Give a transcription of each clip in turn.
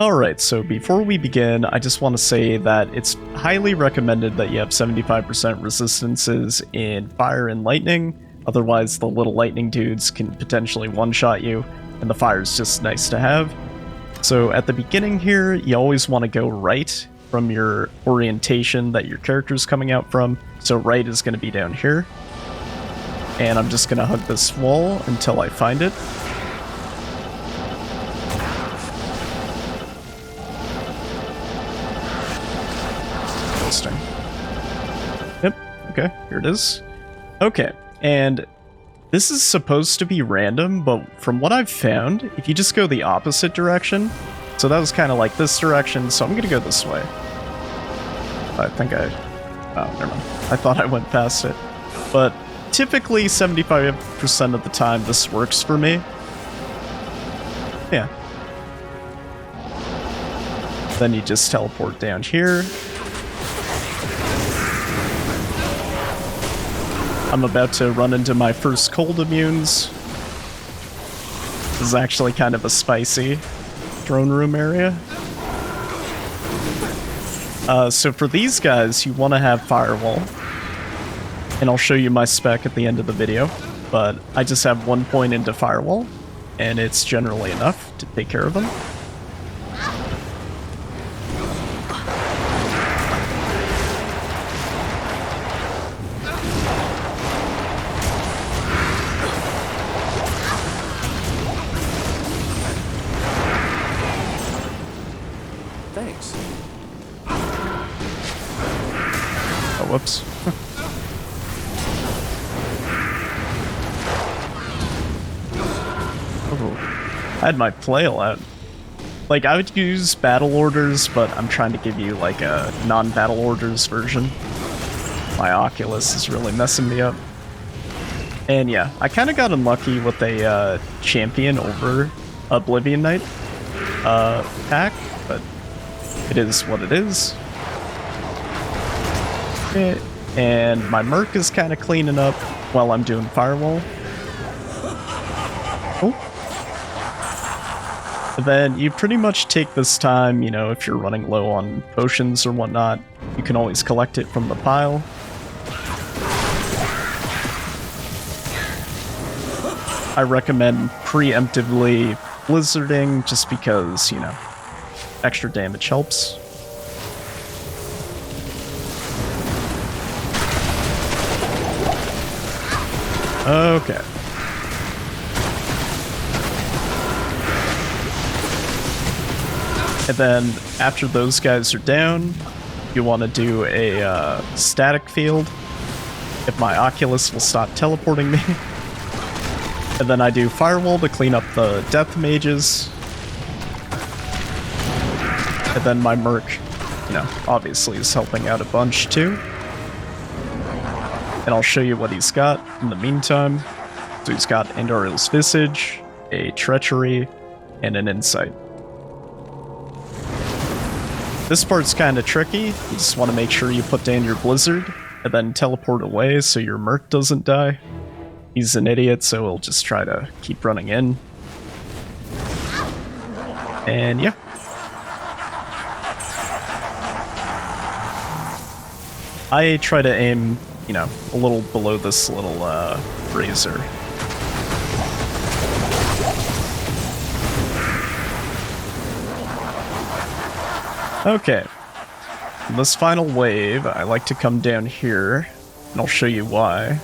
Alright, so before we begin, I just want to say that it's highly recommended that you have 75% resistances in fire and lightning, otherwise the little lightning dudes can potentially one-shot you, and the fire is just nice to have. So at the beginning here, you always want to go right from your orientation that your character's coming out from, so right is going to be down here. And I'm just going to hug this wall until I find it. Yep, okay, here it is. Okay, and this is supposed to be random, but from what I've found, if you just go the opposite direction, so that was kind of like this direction, so I'm gonna go this way. I think oh, never mind. I thought I went past it. But typically 75% of the time this works for me. Yeah. Then you just teleport down here. I'm about to run into my first cold immunes. This is actually kind of a spicy throne room area. So for these guys, you want to have firewall. And I'll show you my spec at the end of the video. But I just have 1 point into firewall, and it's generally enough to take care of them. Thanks. Oh, whoops. Oh, I had my flail out. Like, I would use battle orders, but I'm trying to give you, like, a non-battle orders version. My Oculus is really messing me up. And yeah, I kind of got unlucky with a champion over Oblivion Knight pack, but it is what it is. Okay. And my Merc is kind of cleaning up while I'm doing firewall. Oh. And then you pretty much take this time, you know, if you're running low on potions or whatnot, you can always collect it from the pile. I recommend preemptively blizzarding just because, you know, extra damage helps. Okay. And then after those guys are down, you want to do a static field if my Oculus will stop teleporting me. And then I do firewall to clean up the death mages. And then my Merc, you know, obviously is helping out a bunch too. And I'll show you what he's got in the meantime. So he's got Andoriel's Visage, a Treachery, and an Insight. This part's kind of tricky. You just want to make sure you put down your Blizzard, and then teleport away so your Merc doesn't die. He's an idiot, so he'll just try to keep running in. And yeah. I try to aim, you know, a little below this little razor. Okay. In this final wave, I like to come down here, and I'll show you why.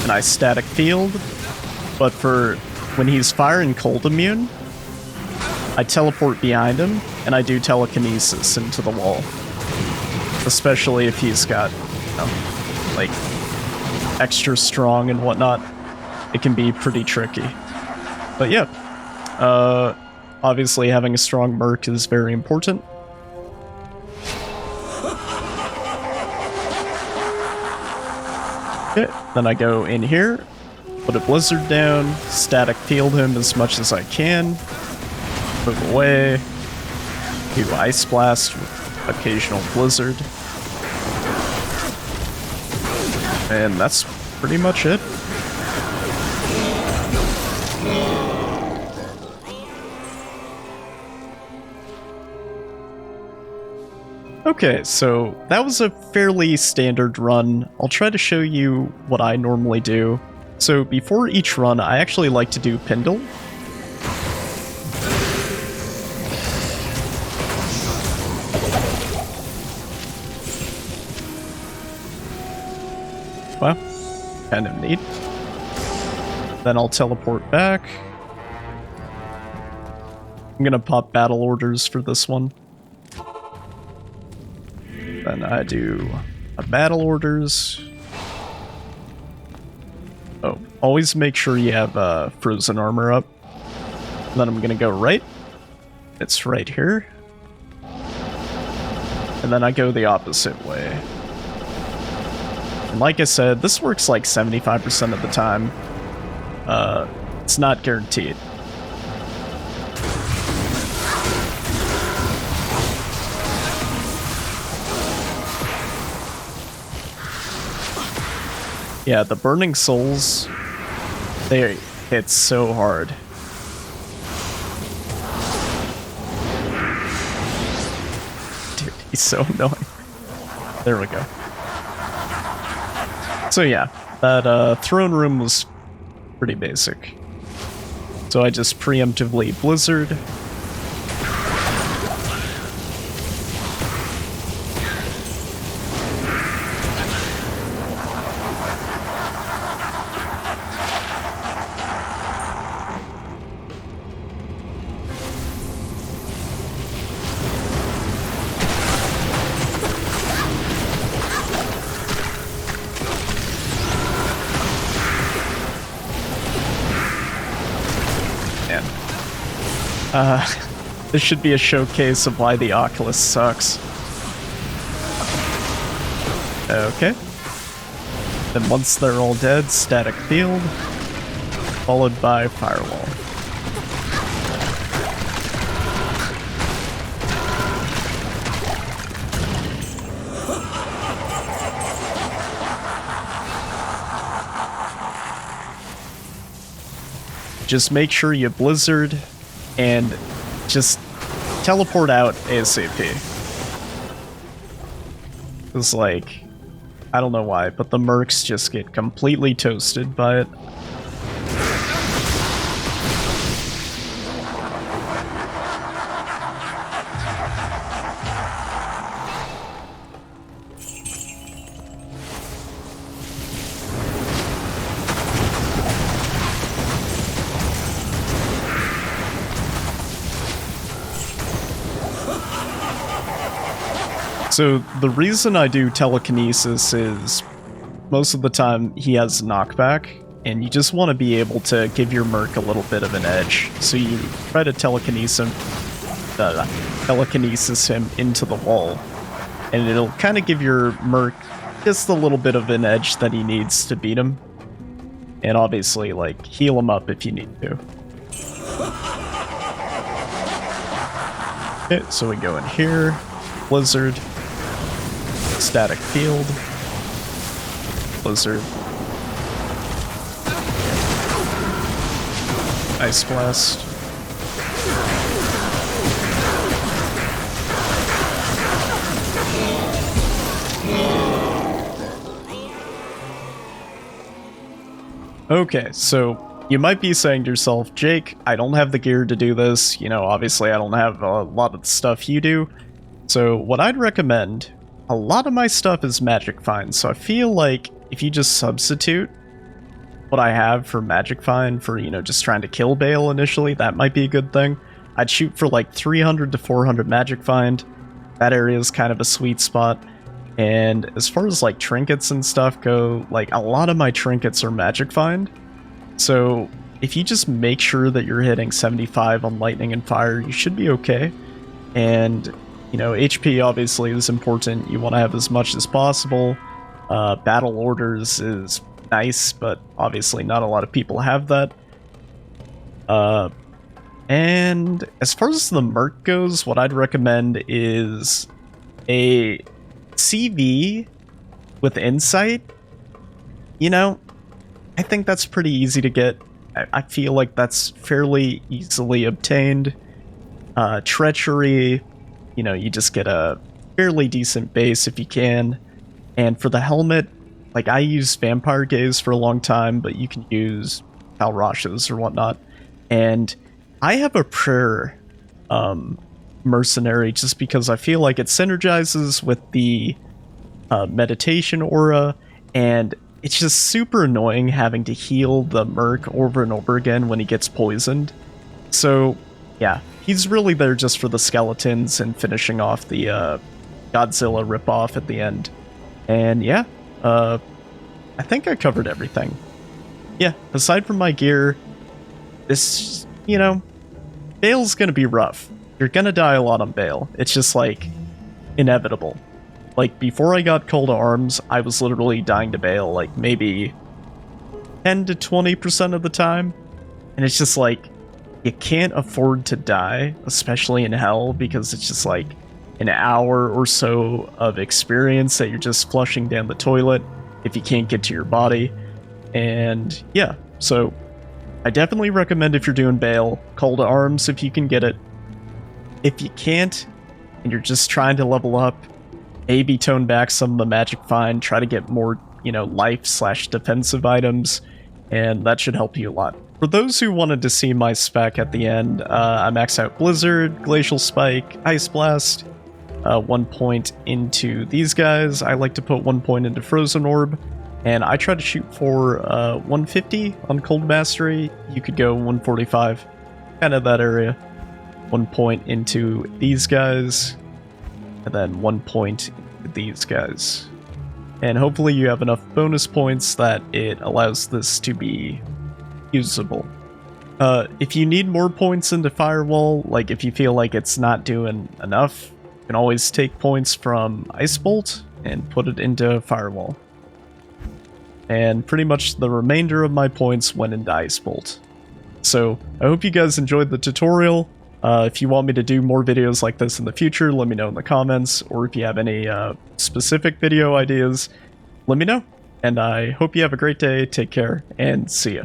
And I static field, but for when he's fire and cold immune, I teleport behind him, and I do telekinesis into the wall. Especially if he's got, you know, like, extra strong and whatnot. It can be pretty tricky. But yeah, obviously having a strong Merc is very important. Okay, then I go in here, put a Blizzard down, static field him as much as I can, move away, do Ice Blast with occasional Blizzard, and that's pretty much it. Okay, so that was a fairly standard run. I'll try to show you what I normally do. So before each run, I actually like to do Pindle. Well, kind of neat. Then I'll teleport back. I'm gonna pop battle orders for this one. Then I do a battle orders. Oh, always make sure you have frozen armor up. And then I'm gonna go right. It's right here. And then I go the opposite way. And like I said, this works like 75% of the time. It's not guaranteed. Yeah, the Burning Souls, they hit so hard. Dude, he's so annoying. There we go. So yeah, that throne room was pretty basic. So I just preemptively Blizzard. This should be a showcase of why the Oculus sucks. Okay. Then once they're all dead, static field, followed by firewall. Just make sure you Blizzard and just teleport out ASAP. It's like, I don't know why, but the mercs just get completely toasted by it. So the reason I do telekinesis is most of the time he has knockback, and you just want to be able to give your merc a little bit of an edge. So you try to telekinesis him into the wall, and it'll kind of give your merc just a little bit of an edge that he needs to beat him. And obviously, like, heal him up if you need to. Okay, so we go in here, Blizzard. Static field, Blizzard, Ice Blast, okay, so you might be saying to yourself, Jake, I don't have the gear to do this, you know, obviously I don't have a lot of the stuff you do, so what I'd recommend, a lot of my stuff is Magic Find, so I feel like if you just substitute what I have for Magic Find for, you know, just trying to kill Baal initially, that might be a good thing. I'd shoot for like 300 to 400 Magic Find. That area is kind of a sweet spot. And as far as like trinkets and stuff go, like a lot of my trinkets are Magic Find. So if you just make sure that you're hitting 75 on Lightning and Fire, you should be okay. And you know, HP obviously is important. You want to have as much as possible. Battle orders is nice, but obviously not a lot of people have that. And as far as the merc goes, what I'd recommend is a CV with Insight. You know, I think that's pretty easy to get. I feel like that's fairly easily obtained. Treachery, you know, you just get a fairly decent base if you can. And for the helmet, like I used Vampire Gaze for a long time, but you can use Kalrashas or whatnot. And I have a prayer mercenary just because I feel like it synergizes with the meditation aura, and it's just super annoying having to heal the merc over and over again when he gets poisoned. So yeah, he's really there just for the skeletons and finishing off the Godzilla ripoff at the end. And yeah, I think I covered everything. Yeah, aside from my gear, this, you know, Baal's gonna be rough. You're gonna die a lot on Baal. It's just like inevitable. Like before I got Call to Arms, I was literally dying to Baal like maybe 10 to 20% of the time. And it's just like, you can't afford to die, especially in Hell, because it's just like an hour or so of experience that you're just flushing down the toilet if you can't get to your body. And yeah, so I definitely recommend, if you're doing Baal, Call to Arms if you can get it. If you can't, and you're just trying to level up, maybe tone back some of the magic find, try to get more, you know, life/defensive items, and that should help you a lot. For those who wanted to see my spec at the end, I maxed out Blizzard, Glacial Spike, Ice Blast, 1 point into these guys. I like to put 1 point into Frozen Orb, and I try to shoot for 150 on Cold Mastery. You could go 145, kind of that area. 1 point into these guys, and then 1 point into these guys. And hopefully you have enough bonus points that it allows this to be usable. If you need more points into Firewall, like if you feel like it's not doing enough, you can always take points from Ice Bolt and put it into Firewall. And pretty much the remainder of my points went into Ice Bolt. So I hope you guys enjoyed the tutorial. If you want me to do more videos like this in the future, let me know in the comments, or if you have any specific video ideas, let me know. And I hope you have a great day, take care, and see ya.